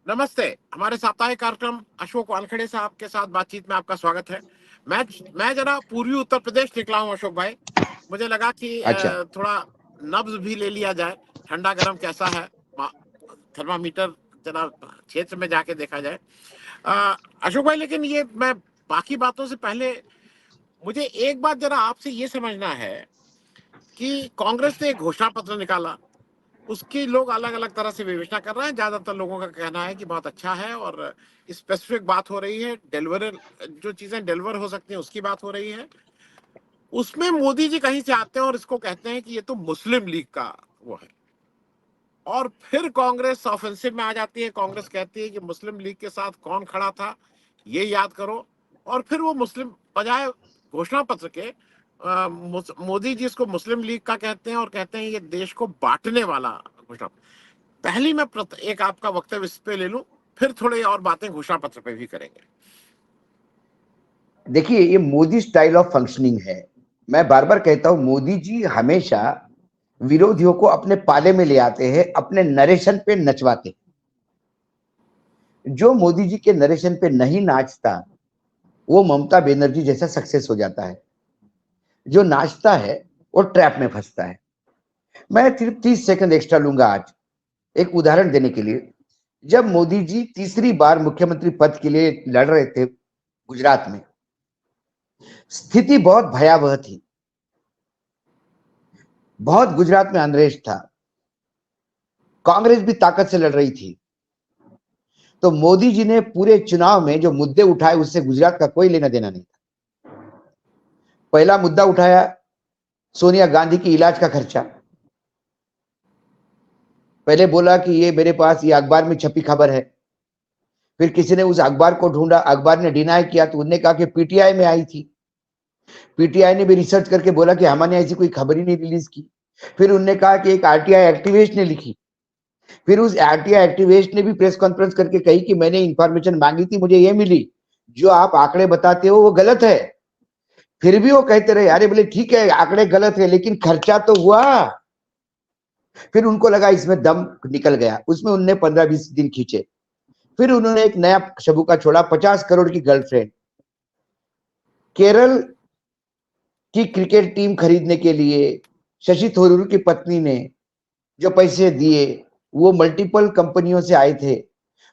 नमस्ते। हमारे साप्ताहिक कार्यक्रम अशोक वानखेड़े साहब के साथ बातचीत में आपका स्वागत है। मैं मैं जरा पूर्वी उत्तर प्रदेश निकला हूँ अशोक भाई। मुझे लगा कि अच्छा। थोड़ा नब्ज भी ले लिया जाए, ठंडा गर्म कैसा है, थर्मामीटर जरा क्षेत्र में जाके देखा जाए। अशोक भाई, लेकिन ये मैं बाकी बातों से पहले मुझे एक बात जरा आपसे ये समझना है कि कांग्रेस ने एक घोषणा पत्र निकाला, उसकी लोग अलग अलग तरह से विवेचना कर रहे हैं। ज्यादातर लोगों का कहना है कि बहुत अच्छा है और स्पेसिफिक बात हो रही है, डिलीवर जो चीजें डिलीवर हो सकती हैं उसकी बात हो रही है। उसमें मोदी जी कहीं से आते हैं और इसको कहते हैं कि ये तो मुस्लिम लीग का वो है, और फिर कांग्रेस ऑफेंसिव में आ जाती है। कांग्रेस कहती है कि मुस्लिम लीग के साथ कौन खड़ा था ये याद करो, और फिर वो मुस्लिम बजाय घोषणा पत्र के मोदी जी इसको मुस्लिम लीग का कहते हैं और कहते हैं ये देश को बांटने वाला घोषणा। पहली मैं एक आपका वक्तव्य इस पे ले लूं, फिर थोड़ी और बातें घोषणा पत्र पे भी करेंगे। देखिए, ये मोदी स्टाइल ऑफ फंक्शनिंग है। मैं बार बार कहता हूं, मोदी जी हमेशा विरोधियों को अपने पाले में ले आते हैं, अपने नरेशन पे नचवाते। जो मोदी जी के नरेशन पे नहीं नाचता वो ममता बनर्जी जैसा सक्सेस हो जाता है। जो नाचता है वो ट्रैप में फंसता है। मैं सिर्फ 30 सेकंड एक्स्ट्रा लूंगा आज एक उदाहरण देने के लिए। जब मोदी जी तीसरी बार मुख्यमंत्री पद के लिए लड़ रहे थे गुजरात में, स्थिति बहुत भयावह थी। बहुत गुजरात में अनरेस्ट था, कांग्रेस भी ताकत से लड़ रही थी। तो मोदी जी ने पूरे चुनाव में जो मुद्दे उठाए उससे गुजरात का कोई लेना देना नहीं था। पहला मुद्दा उठाया सोनिया गांधी की इलाज का खर्चा। पहले बोला कि ये मेरे पास ये अखबार में छपी खबर है। फिर किसी ने उस अखबार को ढूंढा, अखबार ने डिनाई किया, तो उन्होंने कहा कि पीटीआई में आई थी। पीटीआई ने भी रिसर्च करके बोला कि हमने ऐसी कोई खबर ही नहीं रिलीज की। फिर उन्होंने कहा कि एक आरटीआई एक्टिविस्ट ने लिखी। फिर उस आरटीआई एक्टिविस्ट ने भी प्रेस कॉन्फ्रेंस करके कही कि मैंने इंफॉर्मेशन मांगी थी, मुझे ये मिली, जो आप आंकड़े बताते हो वो गलत है। फिर भी वो कहते रहे, अरे बोले ठीक है आंकड़े गलत है लेकिन खर्चा तो हुआ। फिर उनको लगा इसमें दम निकल गया, उसमें उन्होंने 15-20 दिन खींचे। फिर उन्होंने एक नया शबूका छोड़ा, 50 करोड़ की गर्लफ्रेंड। केरल की क्रिकेट टीम खरीदने के लिए शशि थरूर की पत्नी ने जो पैसे दिए वो मल्टीपल कंपनियों से आए थे,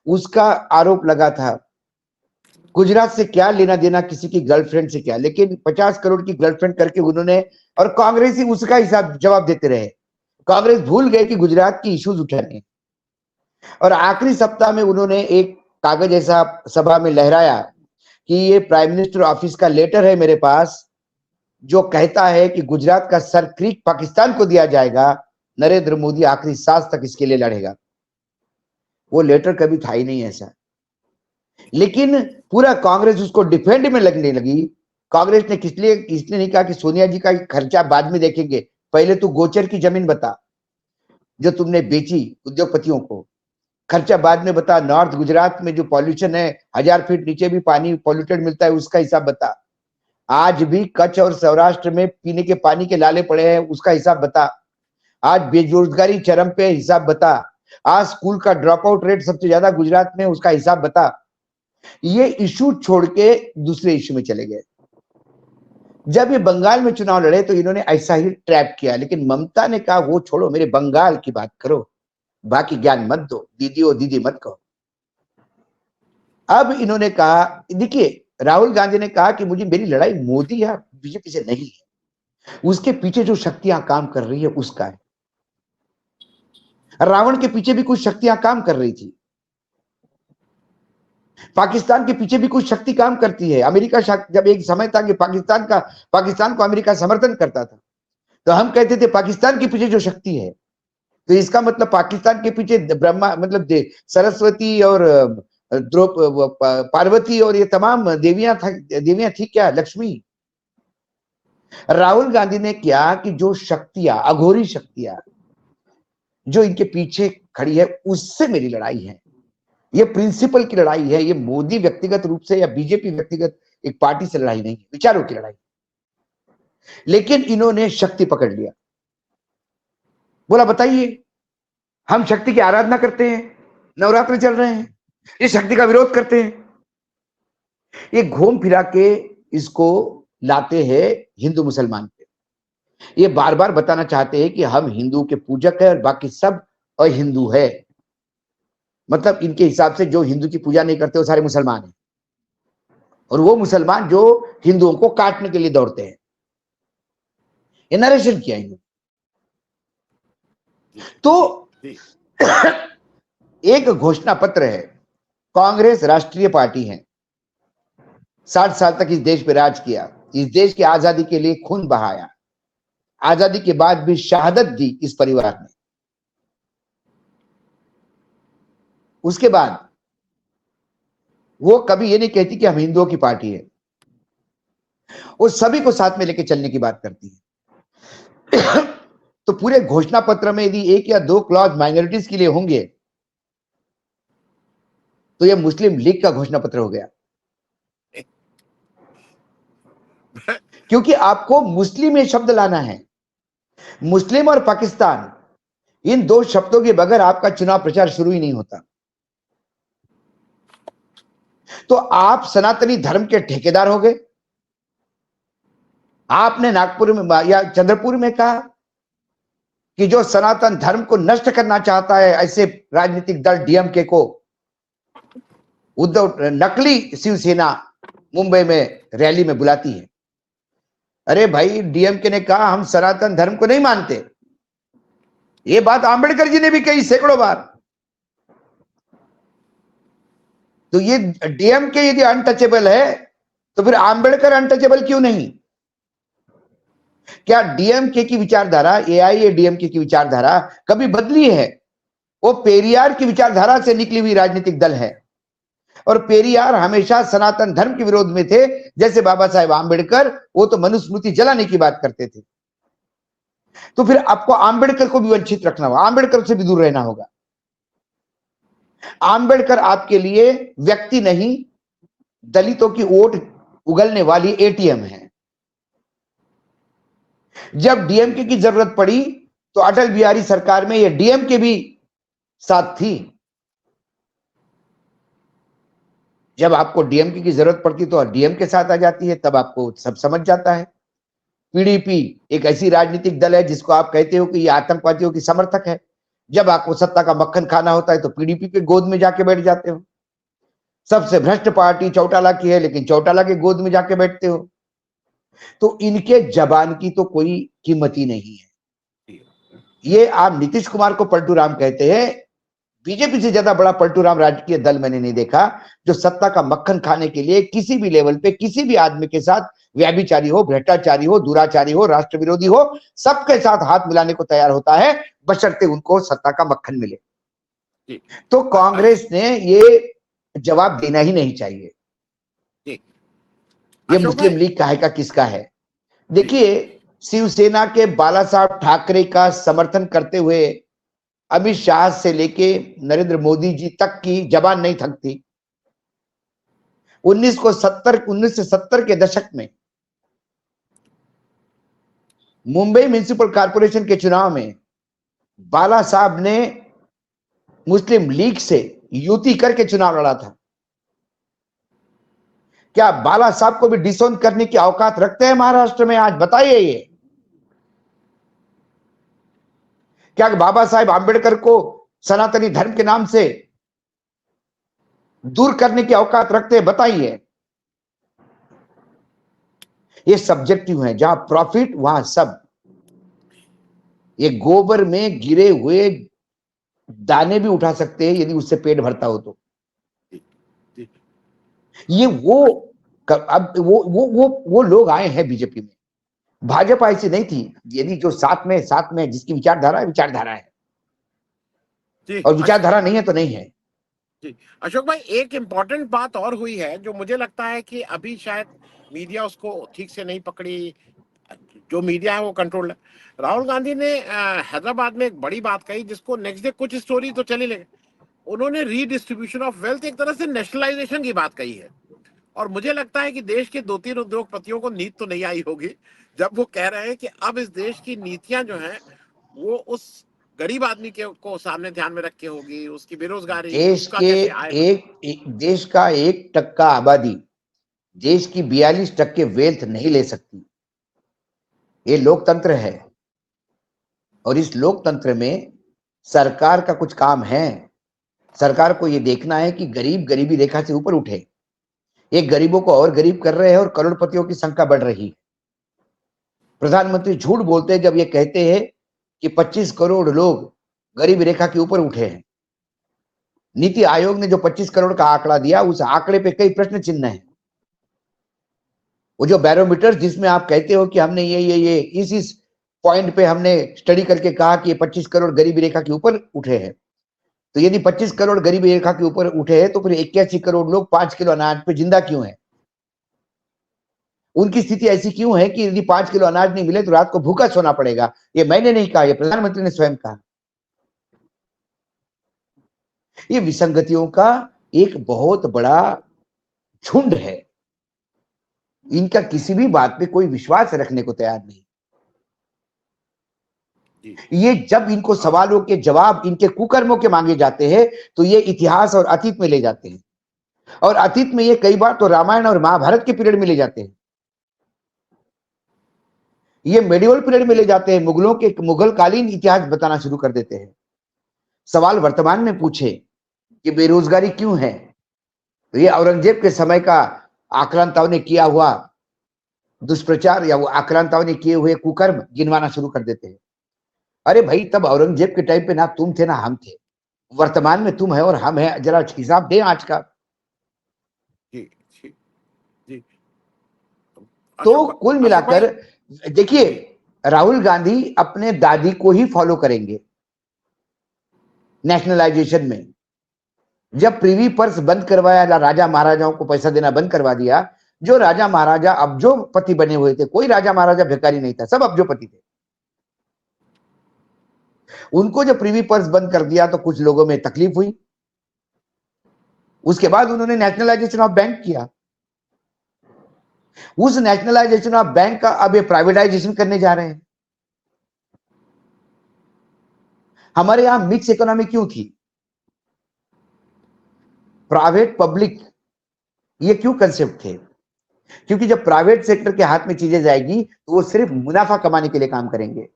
उसका आरोप लगा था। गुजरात से क्या लेना देना किसी की गर्लफ्रेंड से, क्या, लेकिन 50 करोड़ की गर्लफ्रेंड करके उन्होंने, और कांग्रेस ही उसका हिसाब जवाब देते रहे। कांग्रेस भूल गए कि गुजरात की इश्यूज उठाने। और आखिरी सप्ताह में उन्होंने एक कागज ऐसा सभा में लहराया कि ये प्राइम मिनिस्टर ऑफिस का लेटर है मेरे पास, जो कहता है कि गुजरात का सर क्रीक पाकिस्तान को दिया जाएगा, नरेंद्र मोदी आखिरी सांस तक इसके लिए लड़ेगा। वो लेटर कभी था ही नहीं ऐसा, लेकिन पूरा कांग्रेस उसको डिफेंड में लगने लगी। कांग्रेस ने किस लिए, इसलिए नहीं कहा कि सोनिया जी का खर्चा बाद में देखेंगे, पहले तू गोचर की जमीन बता जो तुमने बेची उद्योगपतियों को, खर्चा बाद में बता। नॉर्थ गुजरात में जो पॉल्यूशन है, 1000 फीट नीचे भी पानी पॉल्यूटेड मिलता है, उसका हिसाब बता। आज भी कच्छ और सौराष्ट्र में पीने के पानी के लाले पड़े हैं, उसका हिसाब बता। आज बेरोजगारी चरम पे, हिसाब बता। आज स्कूल का ड्रॉप आउट रेट सबसे ज्यादा गुजरात में, उसका हिसाब बता। ये इशू छोड़ के दूसरे इशू में चले गए। जब ये बंगाल में चुनाव लड़े तो इन्होंने ऐसा ही ट्रैप किया, लेकिन ममता ने कहा वो छोड़ो, मेरे बंगाल की बात करो, बाकी ज्ञान मत दो, दीदी ओ दीदी मत कहो। अब इन्होंने कहा, देखिए राहुल गांधी ने कहा कि मुझे, मेरी लड़ाई मोदी या बीजेपी से नहीं है, उसके पीछे जो शक्तियां काम कर रही है उसका है। रावण के पीछे भी कुछ शक्तियां काम कर रही थी, पाकिस्तान के पीछे भी कुछ शक्ति काम करती है। अमेरिका, जब एक समय था कि पाकिस्तान को अमेरिका समर्थन करता था, तो हम कहते थे पाकिस्तान के पीछे जो शक्ति है, तो इसका मतलब पाकिस्तान के पीछे ब्रह्मा, मतलब सरस्वती और पार्वती और ये तमाम देवियां थी क्या, लक्ष्मी। राहुल गांधी ने क्या कि जो शक्तियां, अघोरी शक्तियां जो इनके पीछे खड़ी है, उससे मेरी लड़ाई है। ये प्रिंसिपल की लड़ाई है, ये मोदी व्यक्तिगत रूप से या बीजेपी व्यक्तिगत एक पार्टी से लड़ाई नहीं है, विचारों की लड़ाई। लेकिन इन्होंने शक्ति पकड़ लिया, बोला बताइए, हम शक्ति की आराधना करते हैं, नवरात्र चल रहे हैं, ये शक्ति का विरोध करते हैं। ये घूम फिरा के इसको लाते हैं हिंदू मुसलमान पे। ये बार बार बताना चाहते हैं कि हम हिंदू के पूजक है और बाकी सब अहिंदू है। मतलब इनके हिसाब से जो हिंदू की पूजा नहीं करते वो सारे मुसलमान हैं, और वो मुसलमान जो हिंदुओं को काटने के लिए दौड़ते हैं। ये नरेशन किया इन्होंने। तो एक घोषणा पत्र है, कांग्रेस राष्ट्रीय पार्टी है, 60 साल तक इस देश पे राज किया, इस देश की आजादी के लिए खून बहाया, आजादी के बाद भी शहादत दी इस परिवार ने। उसके बाद वो कभी ये नहीं कहती कि हम हिंदुओं की पार्टी है, वो सभी को साथ में लेके चलने की बात करती है। तो पूरे घोषणा पत्र में यदि 1 या 2 क्लॉज माइनॉरिटीज के लिए होंगे तो ये मुस्लिम लीग का घोषणा पत्र हो गया। क्योंकि आपको मुस्लिम ये शब्द लाना है। मुस्लिम और पाकिस्तान, इन 2 शब्दों के बगैर आपका चुनाव प्रचार शुरू ही नहीं होता। तो आप सनातनी धर्म के ठेकेदार हो गए। आपने नागपुर में या चंद्रपुर में कहा कि जो सनातन धर्म को नष्ट करना चाहता है, ऐसे राजनीतिक दल डीएमके को उद्धव नकली शिवसेना मुंबई में रैली में बुलाती है। अरे भाई, डीएमके ने कहा हम सनातन धर्म को नहीं मानते। ये बात आंबेडकर जी ने भी कही सैकड़ों बार। तो ये डीएमके यदि अनटचेबल है तो फिर आंबेडकर अनटचेबल क्यों नहीं? क्या डीएमके की विचारधारा, एआईएडीएमके की विचारधारा कभी बदली है? वो पेरियार की विचारधारा से निकली हुई राजनीतिक दल है, और पेरियार हमेशा सनातन धर्म के विरोध में थे। जैसे बाबा साहेब आंबेडकर, वो तो मनुस्मृति जलाने की बात करते थे। तो फिर आपको आंबेडकर को भी वंचित रखना होगा, आंबेडकर से भी दूर रहना होगा। आंबेडकर आपके लिए व्यक्ति नहीं, दलितों की वोट उगलने वाली एटीएम है। जब डीएमके की जरूरत पड़ी तो अटल बिहारी सरकार में ये डीएमके भी साथ थी। जब आपको डीएमके की जरूरत पड़ती तो डीएमके साथ आ जाती है, तब आपको सब समझ जाता है। पीडीपी एक ऐसी राजनीतिक दल है जिसको आप कहते हो कि ये आतंकवादियों की समर्थक है। जब आपको सत्ता का मक्खन खाना होता है तो पीडीपी के गोद में जाके बैठ जाते हो। सबसे भ्रष्ट पार्टी चौटाला की है, लेकिन चौटाला के गोद में जाके बैठते हो। तो इनके जबान की तो कोई कीमत ही नहीं है। ये आप नीतीश कुमार को पलटू राम कहते हैं, बीजेपी से ज्यादा बड़ा पलटू राम राजकीय दल मैंने नहीं देखा, जो सत्ता का मक्खन खाने के लिए किसी भी लेवल पे किसी भी आदमी के साथ व्यभिचारी हो, भ्रष्टाचारी हो, दुराचारी हो, राष्ट्र विरोधी हो, सबके साथ हाथ मिलाने को तैयार होता है, बशर्ते उनको सत्ता का मक्खन मिले। तो कांग्रेस ने ये जवाब देना ही नहीं चाहिए, ये मुस्लिम लीग का है का किसका है। देखिए, शिवसेना के बाला साहब ठाकरे का समर्थन करते हुए अमित शाह से लेके नरेंद्र मोदी जी तक की जबान नहीं थकती। 1970 के दशक में मुंबई म्युनिसिपल कॉर्पोरेशन के चुनाव में बाला साहब ने मुस्लिम लीग से युति करके चुनाव लड़ा था। क्या बाला साहब को भी डिसोन करने की औकात रखते हैं महाराष्ट्र में? आज बताइए ये। क्या बाबा साहेब आंबेडकर को सनातनी धर्म के नाम से दूर करने की औकात रखते हैं? बताइए। ये सब्जेक्टिव है, जहां प्रॉफिट वहां सब। ये गोबर में गिरे हुए दाने भी उठा सकते हैं यदि उससे पेट भरता हो तो। ये अब वो लोग आए हैं बीजेपी में। भाजपा ऐसी नहीं थी, यदि जो साथ में जिसकी विचारधारा है, और विचारधारा नहीं है तो नहीं है। जी अशोक भाई, एक इम्पॉर्टेंट बात और हुई है जो मुझे लगता है कि अभी शायद मीडिया उसको ठीक से नहीं पकड़ी। जो मीडिया है वो कंट्रोल है। राहुल गांधी ने हैदराबाद में एक बड़ी बात कही, जिसको नेक्स्ट डे कुछ स्टोरी तो चली लगे। उन्होंने रीडिस्ट्रीब्यूशन ऑफ वेल्थ, एक तरह से नेशनलाइजेशन की बात कही है। और मुझे लगता है कि देश के 2-3 उद्योगपतियों को नींद तो नहीं आई होगी जब वो कह रहे हैं कि अब इस देश की नीतियां जो हैं वो उस गरीब आदमी के को सामने ध्यान में रख के होगी, उसकी बेरोजगारी, देश उसका के कैसे आय बढ़े। देश का 1% आबादी देश की 42% वेल्थ नहीं ले सकती। ये लोकतंत्र है और इस लोकतंत्र में सरकार का कुछ काम है। सरकार को ये देखना है कि गरीब गरीबी रेखा से ऊपर उठे। ये गरीबों को और गरीब कर रहे हैं और करोड़पतियों की संख्या बढ़ रही है। प्रधानमंत्री झूठ बोलते हैं जब ये कहते हैं कि 25 करोड़ लोग गरीब रेखा के ऊपर उठे हैं। नीति आयोग ने जो 25 करोड़ का आंकड़ा दिया, उस आंकड़े पे कई प्रश्न चिन्ह हैं। वो जो बैरोमीटर जिसमें आप कहते हो कि हमने ये इस पॉइंट पे हमने स्टडी करके कहा कि ये 25 करोड़ गरीबी रेखा के ऊपर उठे हैं, तो यदि 25 करोड़ गरीबी रेखा के ऊपर उठे हैं तो फिर 81 करोड़ लोग 5 किलो अनाज पे जिंदा क्यों हैं? उनकी स्थिति ऐसी क्यों है कि यदि 5 किलो अनाज नहीं मिले तो रात को भूखा सोना पड़ेगा? ये मैंने नहीं कहा, ये प्रधानमंत्री ने स्वयं कहा। ये विसंगतियों का एक बहुत बड़ा झुंड है। इनका किसी भी बात पे कोई विश्वास रखने को तैयार नहीं। ये जब इनको सवालों के जवाब इनके कुकर्मों के मांगे जाते हैं तो ये इतिहास और अतीत में ले जाते हैं, और अतीत में ये कई बार तो रामायण और महाभारत के पीरियड में ले जाते हैं। ये मेडिवल पीरियड में ले जाते हैं, मुगलों के मुगल कालीन इतिहास बताना शुरू कर देते हैं। सवाल वर्तमान में पूछे कि बेरोजगारी क्यों है, तो ये औरंगजेब के समय का आक्रांताओं ने किया हुआ दुष्प्रचार या वो आक्रांताओं ने किए हुए कुकर्म गिनवाना शुरू कर देते हैं। अरे भाई, तब औरंगजेब के टाइम पे ना तुम थे ना हम थे, वर्तमान में तुम है और हम है, जरा हिसाब दें आज का। जी जी जी। तो कुल मिलाकर देखिए, राहुल गांधी अपने दादी को ही फॉलो करेंगे नेशनलाइजेशन में। जब प्रीवी पर्स बंद करवाया, राजा महाराजाओं को पैसा देना बंद करवा दिया, जो राजा महाराजा अब्जोपति बने हुए थे, कोई राजा महाराजा भिखारी नहीं था, सब अब्जोपति थे, उनको जब प्रीवी पर्स बंद कर दिया तो कुछ लोगों में तकलीफ हुई। उसके बाद उन्होंने नेशनलाइजेशन ऑफ बैंक किया। उस नेशनलाइजेशन ऑफ बैंक का अब ये प्राइवेटाइजेशन करने जा रहे हैं। हमारे यहां मिक्स इकोनॉमी क्यों थी? प्राइवेट पब्लिक, ये क्यों कंसेप्ट थे? क्योंकि जब प्राइवेट सेक्टर के हाथ में चीजें जाएगी तो वो सिर्फ मुनाफा कमाने के लिए काम करेंगे,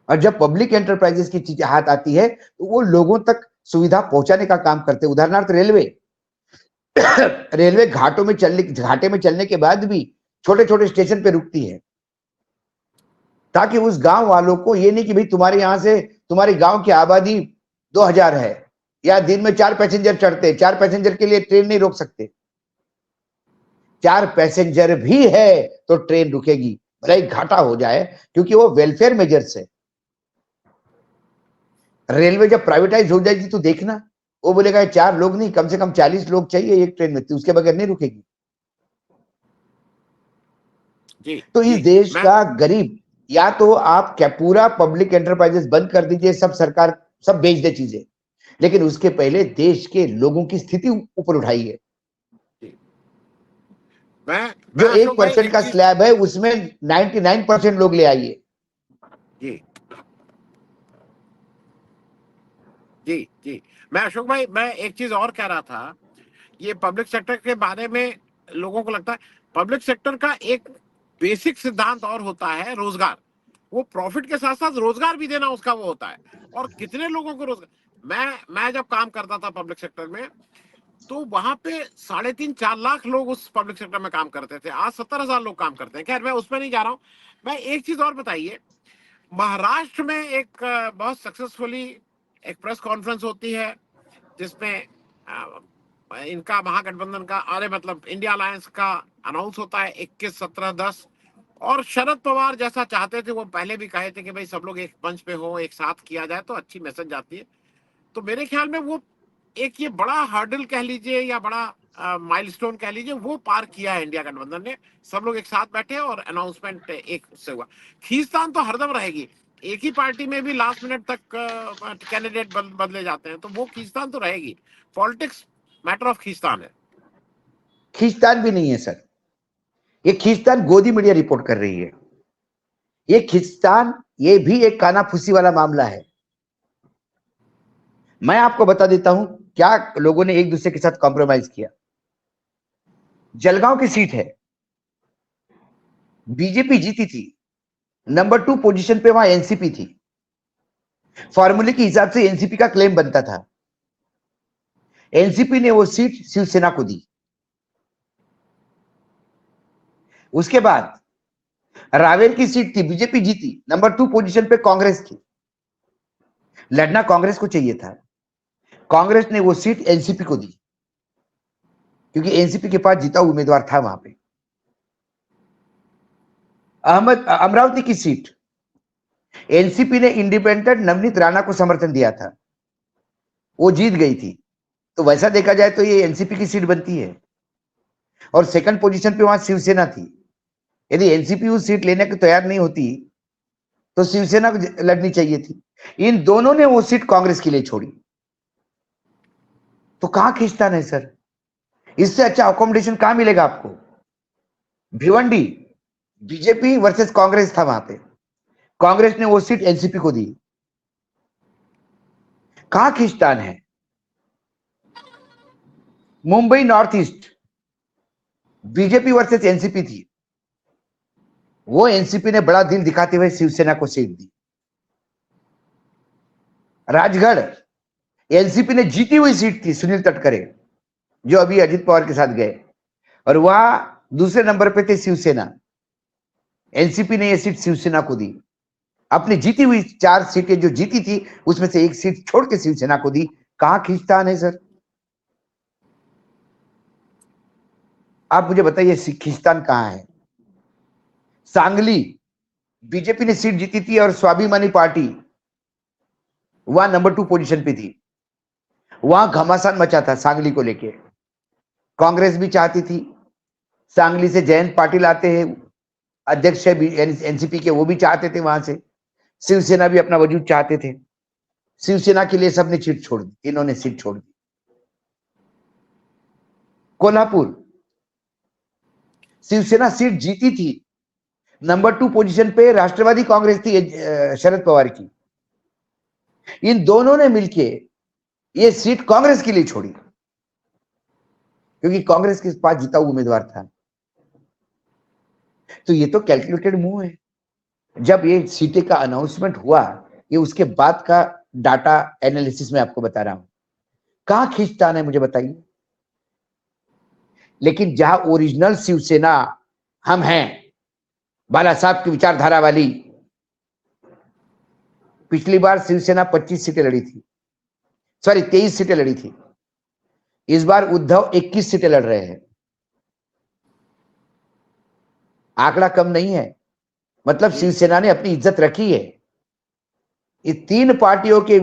और जब पब्लिक एंटरप्राइजेस की चीजें हाथ आती है तो वो लोगों तक सुविधा पहुंचाने का काम करते हैं। उदाहरणार्थ रेलवे। रेलवे घाटे में चलने के बाद भी छोटे छोटे स्टेशन पे रुकती है, ताकि उस गांव वालों को ये नहीं कि भाई तुम्हारे यहां से तुम्हारे गांव की आबादी 2000 है या दिन में 4 पैसेंजर चढ़ते, 4 पैसेंजर के लिए ट्रेन नहीं रोक सकते। 4 पैसेंजर भी है तो ट्रेन रुकेगी, भले ही घाटा हो जाए, क्योंकि वो वेलफेयर मेजर्स है। रेलवे जब प्राइवेटाइज हो जाएगी तो देखना, वो बोलेगा 4 लोग नहीं, कम से कम 40 लोग चाहिए एक ट्रेन में, तो उसके बगैर नहीं रुकेगी। जी, तो इस जी, देश का गरीब, या तो आप क्या पूरा पब्लिक एंटरप्राइजेस बंद कर दीजिए, सब सरकार सब बेच दे चीजें, लेकिन उसके पहले देश के लोगों की स्थिति ऊपर उठाइए। जो 1% का स्लैब है उसमें 99% लोग ले आइए। जी जी जी। मैं अशोक भाई, मैं एक चीज और कह रहा था, ये पब्लिक सेक्टर के बारे में लोगों को लगता है पब्लिक सेक्टर का एक बेसिक सिद्धांत और होता है रोजगार। वो प्रॉफिट के साथ साथ रोजगार भी देना उसका वो होता है। और कितने लोगों को रोजगार, मैं जब काम करता था पब्लिक सेक्टर में, तो वहां पे 3.5-4 लाख लोग उस पब्लिक सेक्टर में काम करते थे। आज 70,000 लोग काम करते हैं। खैर, मैं उसमें नहीं जा रहा हूँ। मैं एक चीज और बताइए, महाराष्ट्र में एक बहुत सक्सेसफुली एक प्रेस कॉन्फ्रेंस होती है जिसमें इनका महागठबंधन का, अरे मतलब इंडिया अलायंस का अनाउंस होता है 21-17-10। और शरद पवार जैसा चाहते थे, वो पहले भी कहे थे कि भाई सब लोग एक मंच पे हो, एक साथ किया जाए तो अच्छी मैसेज जाती है। तो मेरे ख्याल में वो एक ये बड़ा हर्डल कह लीजिए या बड़ा माइलस्टोन कह लीजिए, वो पार किया है इंडिया गठबंधन ने। सब लोग एक साथ बैठे और अनाउंसमेंट एक से हुआ। खींचतान तो हरदम रहेगी, एक ही पार्टी में भी लास्ट मिनट तक कैंडिडेट बदले जाते हैं, तो वो खींचतान तो रहेगी। पॉलिटिक्स मैटर ऑफ खींचतान है। खींचतान भी नहीं है सर, ये खींचतान गोदी मीडिया रिपोर्ट कर रही है। ये खींचतान ये भी एक कानाफूसी वाला मामला है। मैं आपको बता देता हूं क्या लोगों ने एक दूसरे के साथ कॉम्प्रोमाइज किया। जलगांव की सीट है, बीजेपी जीती थी, नंबर 2 पोजीशन पे वहां एनसीपी थी। फॉर्मूले के हिसाब से एनसीपी का क्लेम बनता था, एनसीपी ने वो सीट शिवसेना को दी। उसके बाद रावेर की सीट थी, बीजेपी जीती, नंबर 2 पोजीशन पे कांग्रेस थी। लड़ना कांग्रेस को चाहिए था, कांग्रेस ने वो सीट एनसीपी को दी क्योंकि एनसीपी के पास जीता उम्मीदवार था वहां पे। अमरावती की सीट एनसीपी ने इंडिपेंडेंट नवनीत राणा को समर्थन दिया था, वो जीत गई थी। तो वैसा देखा जाए तो ये एनसीपी की सीट बनती है और सेकंड पोजीशन पे वहां शिवसेना थी। यदि एनसीपी उस सीट लेने को तैयार नहीं होती तो शिवसेना को लड़नी चाहिए थी। इन दोनों ने वो सीट कांग्रेस के लिए छोड़ी। तो कहां खींचतान है सर? इससे अच्छा अकोमोडेशन कहां मिलेगा आपको? भिवंडी बीजेपी वर्सेस कांग्रेस था वहां पे, कांग्रेस ने वो सीट एनसीपी को दी। कहां खींचतान है? Mumbai north east BJP versus NCP थी, वो एनसीपी ने बड़ा दिल दिखाते हुए शिवसेना को सीट दी। राजगढ़ एनसीपी ने जीती हुई सीट थी, सुनील तटकरे जो अभी अजित पवार के साथ गए, और वहां दूसरे नंबर पे थे शिवसेना। एनसीपी ने यह सीट शिवसेना को दी। अपनी जीती हुई 4 सीटें जो जीती थी उसमें से एक सीट छोड़ के शिवसेना को दी। कहां खींचतान है सर? आप मुझे बताइए खींचतान कहां है? सांगली बीजेपी ने सीट जीती थी और स्वाभिमानी पार्टी वहां नंबर 2 पोजीशन पे थी। वहां घमासान मचा था सांगली को लेके, कांग्रेस भी चाहती थी। सांगली से जयंत पाटिल आते हैं, अध्यक्ष है एनसीपी के, वो भी चाहते थे वहां से। शिवसेना भी अपना वजूद चाहते थे। शिवसेना के लिए सबने सीट छोड़ दी, इन्होंने सीट छोड़ दी। कोल्हापुर शिवसेना सीट जीती थी, नंबर 2 पोजीशन पे राष्ट्रवादी कांग्रेस थी शरद पवार की। इन दोनों ने मिलके ये सीट कांग्रेस के लिए छोड़ी क्योंकि कांग्रेस के पास जीता हुआ उम्मीदवार था। तो ये तो कैलकुलेटेड मूव है। जब ये सीटें का अनाउंसमेंट हुआ, ये उसके बाद का डाटा एनालिसिस में आपको बता रहा हूं। कहां खींचतान है मुझे बताइए? लेकिन जहां ओरिजिनल शिवसेना हम हैं, बाला साहब की विचारधारा वाली, पिछली बार शिवसेना 25 सीटें लड़ी थी, सॉरी 23 सीटें लड़ी थी। इस बार उद्धव 21 सीटें लड़ रहे हैं। आंकड़ा कम नहीं है, मतलब शिवसेना ने अपनी इज्जत रखी है। ये 3 पार्टियों के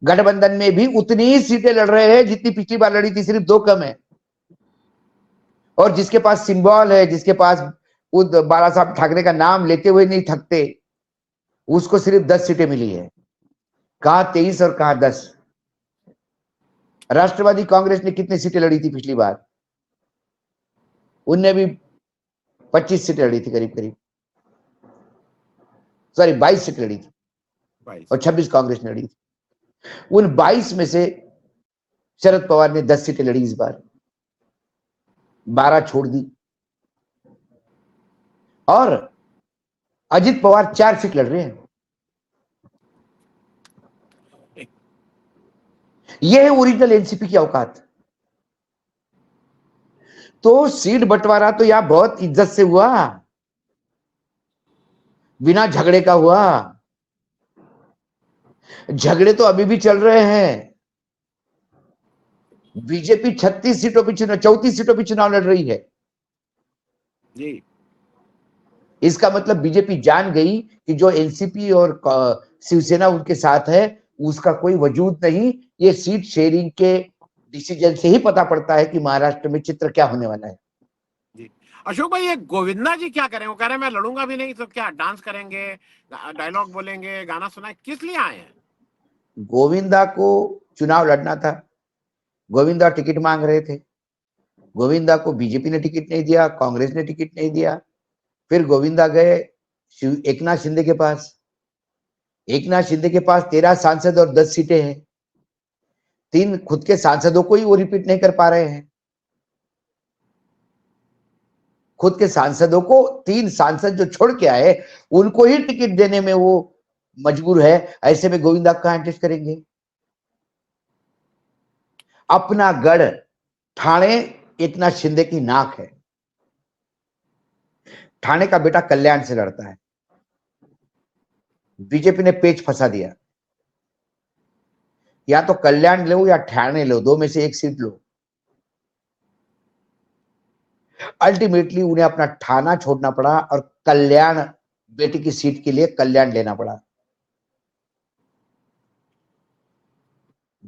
गठबंधन में भी उतनी ही सीटें लड़ रहे हैं जितनी पिछली बार लड़ी थी, सिर्फ 2 कम है। और जिसके पास सिंबल है, जिसके पास बाला साहब ठाकरे का नाम लेते हुए नहीं थकते, उसको सिर्फ 10 सीटें मिली है। कहां 23 और कहां 10? राष्ट्रवादी कांग्रेस ने कितनी सीटें लड़ी थी पिछली बार? उनने भी 25 सीटें लड़ी थी करीब करीब, सॉरी 22 सीटें लड़ी थी और 26 कांग्रेस ने लड़ी थी। उन 22 में से शरद पवार ने 10 सीटें लड़ी, इस बार 12 छोड़ दी, और अजित पवार 4 सीट लड़ रहे हैं। यह है ओरिजिनल एनसीपी की औकात। तो सीट बंटवारा तो यहां बहुत इज्जत से हुआ, बिना झगड़े का हुआ। झगड़े तो अभी भी चल रहे हैं। बीजेपी 36 सीटों पर चुनाव, 34 सीटों पर चुनाव लड़ रही है जी। इसका मतलब बीजेपी जान गई कि जो एनसीपी और शिवसेना उनके साथ है उसका कोई वजूद नहीं। ये सीट शेयरिंग के डिसीजन से ही पता पड़ता है कि महाराष्ट्र में चित्र क्या होने वाला है। जी अशोक भाई, ये गोविंदा जी क्या करें? वो कह रहे हैं मैं लड़ूंगा भी नहीं, तो क्या डांस करेंगे, डायलॉग बोलेंगे, गाना सुनाए? किस लिए आए हैं? गोविंदा को चुनाव लड़ना था, गोविंदा टिकट मांग रहे थे। गोविंदा को बीजेपी ने टिकट नहीं दिया, कांग्रेस ने टिकट नहीं दिया। फिर गोविंदा गए एकनाथ शिंदे के पास। एकनाथ शिंदे के पास 13 सांसद और 10 सीटें हैं। 3 खुद के सांसदों को ही वो रिपीट नहीं कर पा रहे हैं। खुद के सांसदों को 3 सांसद जो छोड़ के आए उनको ही टिकट देने में वो मजबूर है। ऐसे में गोविंदा कहां एडजस्ट करेंगे? अपना गढ़ ठाणे एकनाथ शिंदे की नाक है। ठाणे का बेटा कल्याण से लड़ता है। बीजेपी ने पेच फंसा दिया। या तो कल्याण लो या ठाणे लो, दो में से एक सीट लो। अल्टीमेटली उन्हें अपना ठाना छोड़ना पड़ा और कल्याण बेटी की सीट के लिए कल्याण लेना पड़ा।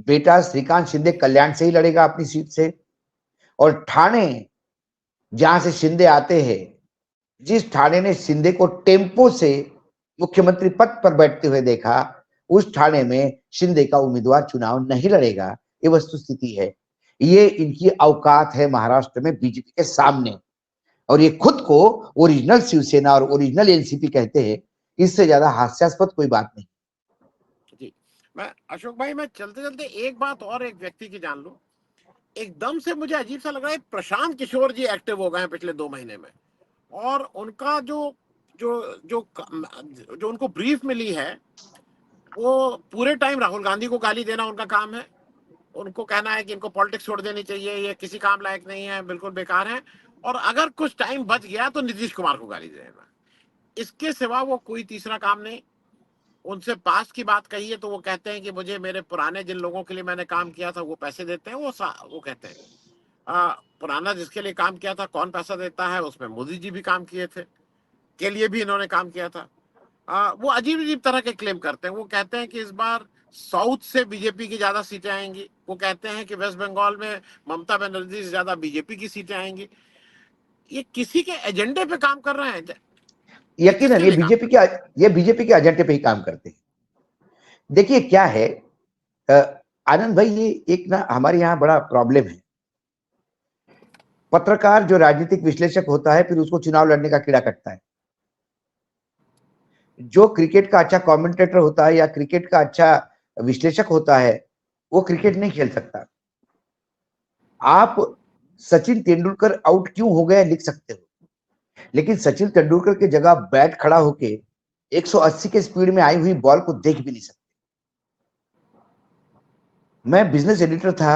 बेटा श्रीकांत शिंदे कल्याण से ही लड़ेगा अपनी सीट से। और ठाणे जहां से शिंदे आते हैं, जिस ठाणे ने शिंदे को टेम्पो से मुख्यमंत्री पद पर बैठते हुए देखा, उस ठाणे में शिंदे का उम्मीदवार चुनाव नहीं लड़ेगा। ये वस्तुस्थिति है। ये इनकी औकात है महाराष्ट्र में बीजेपी के सामने। और ये खुद को ओरिजिनल शिवसेना और ओरिजिनल एनसीपी कहते हैं। इससे ज्यादा हास्यास्पद कोई बात नहीं। जी, मैं अशोक भाई, मैं चलते चलते एक बात और एक व्यक्ति की जान लूं। एकदम से मुझे अजीब सा लग रहा है, प्रशांत किशोर जी एक्टिव हो गए हैं पिछले 2 महीने में। और उनका जो जो जो जो उनको ब्रीफ मिली है, वो पूरे टाइम राहुल गांधी को गाली देना उनका काम है। उनको कहना है कि इनको पॉलिटिक्स छोड़ देनी चाहिए, ये किसी काम लायक नहीं है, बिल्कुल बेकार है। और अगर कुछ टाइम बच गया तो नीतीश कुमार को गाली देना। इसके सिवा वो कोई तीसरा काम नहीं। उनसे पास्ट की बात कही है तो वो कहते हैं कि मुझे मेरे पुराने जिन लोगों के लिए मैंने काम किया था वो पैसे देते हैं। वो कहते हैं पुराना जिसके लिए काम किया था कौन पैसा देता है, उसमें मोदी जी भी काम किए थे, के लिए भी इन्होंने काम किया था। वो अजीब अजीब तरह के क्लेम करते हैं। वो कहते हैं कि इस बार साउथ से बीजेपी की ज्यादा सीटें आएंगी। वो कहते हैं कि वेस्ट बंगाल में ममता बनर्जी से ज्यादा बीजेपी की सीटें आएंगी। ये किसी के एजेंडे पे काम कर रहे हैं? ये यकीनन किसके लिए काम? ये बीजेपी के एजेंडे पे ही काम करते हैं। देखिए क्या है आनंद भाई, ये एक ना हमारे यहाँ बड़ा प्रॉब्लम है। पत्रकार जो राजनीतिक विश्लेषक होता है फिर उसको चुनाव लड़ने का कीड़ा कटता है। जो क्रिकेट का अच्छा कमेंटेटर होता है या क्रिकेट का अच्छा विश्लेषक होता है, वो क्रिकेट नहीं खेल सकता। आप सचिन तेंदुलकर आउट क्यों हो गए लिख सकते हो, लेकिन सचिन तेंदुलकर की जगह बैट खड़ा होके 180 के स्पीड में आई हुई बॉल को देख भी नहीं सकते। मैं बिजनेस एडिटर था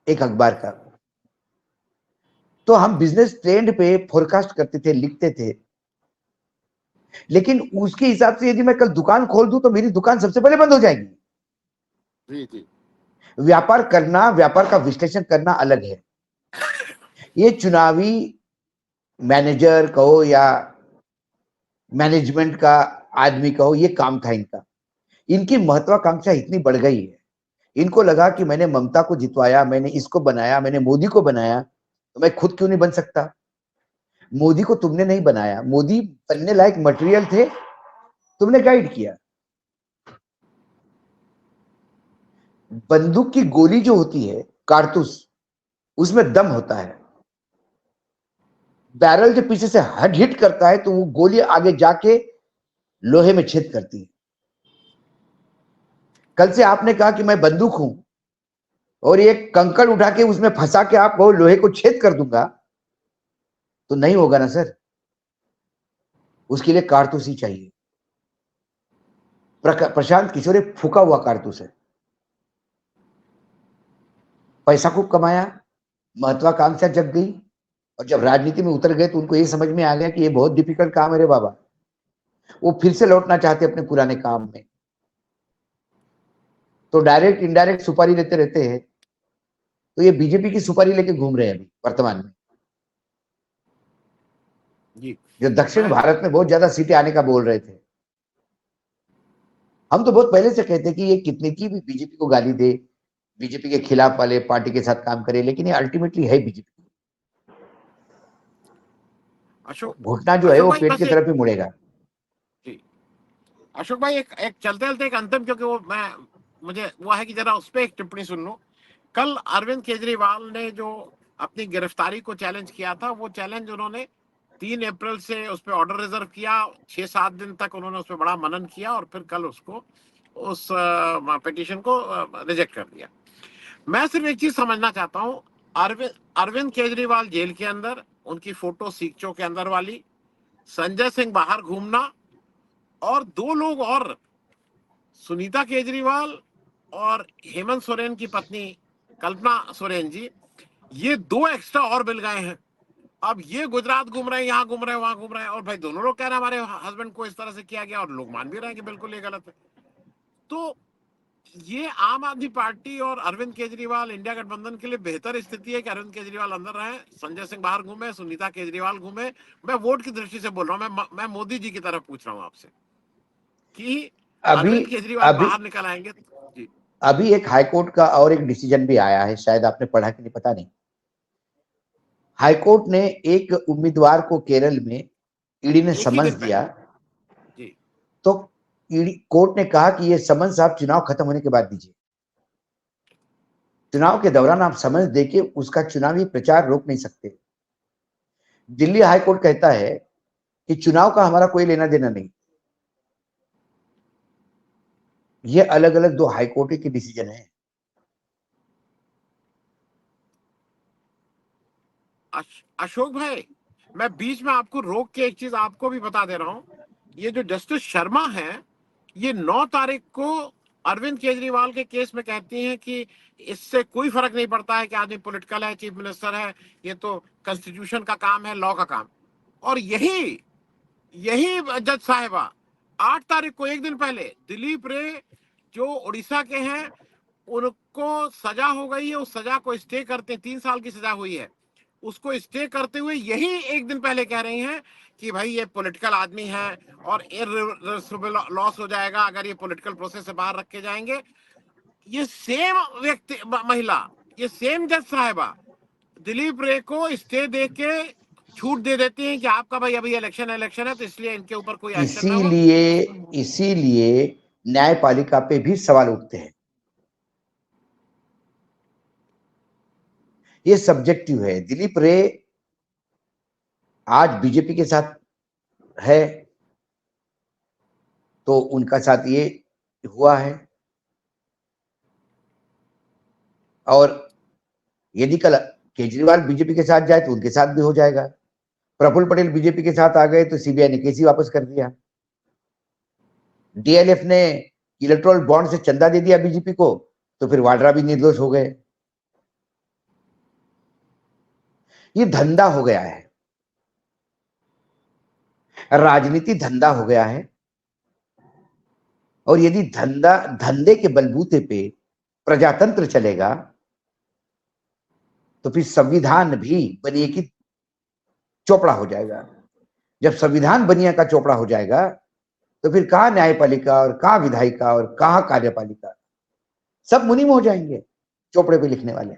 एक अखबार का, तो हम बिजनेस ट्रेंड पे फोरकास्ट करते थे, लिखते थे। लेकिन उसके हिसाब से यदि मैं कल दुकान खोल दूं तो मेरी दुकान सबसे पहले बंद हो जाएगी। जी जी। व्यापार करना, व्यापार का विश्लेषण करना अलग है। ये चुनावी मैनेजर कहो या मैनेजमेंट का आदमी कहो, ये काम था इनका। इनकी महत्वाकांक्षा इतनी बढ़ गई है, इनको लगा कि मैंने ममता को जितवाया, मैंने इसको बनाया, मैंने मोदी को बनाया, तो मैं खुद क्यों नहीं बन सकता? मोदी को तुमने नहीं बनाया, मोदी बनने लायक मटेरियल थे, तुमने गाइड किया। बंदूक की गोली जो होती है, कारतूस, उसमें दम होता है। बैरल जो पीछे से हट हिट करता है तो वो गोली आगे जाके लोहे में छेद करती है। कल से आपने कहा कि मैं बंदूक हूं और एक कंकड़ उठा के उसमें फंसा के आप वो लोहे को छेद कर दूंगा, तो नहीं होगा ना सर। उसके लिए कारतूस ही चाहिए। प्रशांत किशोर एक फूका हुआ कारतूस है। पैसा खूब कमाया, महत्वाकांक्षा जग गई, और जब राजनीति में उतर गए तो उनको ये समझ में आ गया कि ये बहुत डिफिकल्ट काम है रे बाबा। वो फिर से लौटना चाहते अपने पुराने काम में। तो डायरेक्ट इनडायरेक्ट सुपारी लेते रहते हैं। तो ये बीजेपी की सुपारी लेके घूम रहे हैं अभी वर्तमान में, जी, जो दक्षिण मैं भारत में बहुत ज्यादा सीटें आने का बोल रहे थे। हम तो बहुत पहले से कहते कि ये कितने की भी बीजेपी को गाली दे, बीजेपी के खिलाफ वाले पार्टी के साथ काम करे, लेकिन ये अल्टीमेटली है बीजेपी। अशोक घुटना जो है अशोक वो भाई पेट की बस एक, तरफ ही मुड़ेगा। जी अशोक भाई, एक एक चलते चलते एक अंतिम, क्योंकि वो मैं मुझे वो है कि जरा उस पर एक टिप्पणी सुन लूं। कल अरविंद केजरीवाल ने जो अपनी गिरफ्तारी को चैलेंज किया था, वो चैलेंज उन्होंने 3 अप्रैल से उस पर ऑर्डर रिजर्व किया, 6-7 दिन तक उन्होंने उस पर बड़ा मनन किया और फिर कल उसको उस पिटीशन को रिजेक्ट कर दिया। मैं सिर्फ एक चीज समझना चाहता हूं, अरविंद केजरीवाल जेल के अंदर, उनकी फोटो सीखचों के अंदर वाली, संजय सिंह बाहर घूमना, और 2 लोग और, सुनीता केजरीवाल और हेमंत सोरेन की पत्नी कल्पना सोरेन जी, ये 2 एक्स्ट्रा और मिल गए हैं। अब ये गुजरात घूम रहे हैं, यहाँ घूम रहे हैं, वहां घूम रहे हैं, और भाई दोनों लोग कह रहे हैं हमारे हस्बैंड को इस तरह से किया गया, और लोग मान भी रहे हैं कि बिल्कुल ये गलत है। तो ये आम आदमी पार्टी और अरविंद केजरीवाल इंडिया गठबंधन के लिए बेहतर स्थिति है कि अरविंद केजरीवाल अंदर रहे, संजय सिंह बाहर घूमे, सुनीता केजरीवाल घूमे। मैं वोट की दृष्टि से बोल रहा हूं, मैं मोदी जी की तरफ पूछ रहा हूं आपसे कि अभी अरविंद केजरीवाल अभी बाहर निकल आएंगे जी। अभी एक हाईकोर्ट का और एक डिसीजन भी आया है, शायद आपने पढ़ा कि नहीं पता नहीं। हाईकोर्ट ने एक उम्मीदवार को केरल में ईडी ने एक ही समन्स दिन दिया, पहले जी। तो ईडी कोर्ट ने कहा कि ये समन्स आप चुनाव खत्म होने के बाद दीजिए। चुनाव के दौरान आप समन्स देके उसका चुनावी प्रचार रोक नहीं सकते। दिल्ली हाईकोर्ट कहता है कि चुनाव का हमारा कोई लेना देना नहीं। ये अलग अलग 2 हाईकोर्ट के डिसीजन है। अशोक भाई, मैं बीच में आपको रोक के एक चीज आपको भी बता दे रहा हूं, ये जो जस्टिस शर्मा है, ये 9 तारीख को अरविंद केजरीवाल के केस में कहती हैं कि इससे कोई फर्क नहीं पड़ता है कि आदमी पॉलिटिकल है, चीफ मिनिस्टर है, ये तो कॉन्स्टिट्यूशन का काम है, लॉ का काम। और यही यही जज साहिबा 8 तारीख को, एक दिन पहले, दिलीप रे जो उड़ीसा के हैं, उनको सजा हो गई है, उस सजा को स्टे करते, 3 साल की सजा हुई है, उसको स्टे करते हुए यही एक दिन पहले कह रही हैं कि भाई ये पॉलिटिकल आदमी है और इर्रिवर्सिबल लॉस हो जाएगा अगर ये पॉलिटिकल प्रोसेस से बाहर रखे जाएंगे। ये सेम व्यक्ति, महिला, ये सेम जज साहिबा दिलीप रे को स्टे दे के छूट दे देती हैं कि आपका भाई अभी इलेक्शन है तो इसलिए इनके ऊपर कोई एक्शन ना हो। इसीलिए न्यायपालिका पे भी सवाल उठते हैं। ये सब्जेक्टिव है। दिलीप रे आज बीजेपी के साथ है, तो उनका साथ ये हुआ है, और यदि कल केजरीवाल बीजेपी के साथ जाए तो उनके साथ भी हो जाएगा। प्रफुल्ल पटेल बीजेपी के साथ आ गए तो सीबीआई ने केस ही वापस कर दिया। डीएलएफ ने इलेक्ट्रोल बॉन्ड से चंदा दे दिया बीजेपी को, तो फिर वाड्रा भी निर्दोष हो गए। ये धंधा हो गया है, राजनीति धंधा हो गया है। और यदि धंधे के बलबूते पे प्रजातंत्र चलेगा तो फिर संविधान भी बनिए की चोपड़ा हो जाएगा। जब संविधान बनिया का चोपड़ा हो जाएगा तो फिर कहां न्यायपालिका और कहां विधायिका और कहां कार्यपालिका, सब मुनीम हो जाएंगे। चोपड़े पे लिखने वाले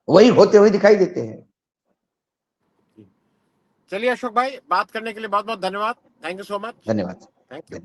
वही होते हुए दिखाई देते हैं। चलिए अशोक भाई, बात करने के लिए बहुत बहुत धन्यवाद। Thank you so much. धन्यवाद। Thank you.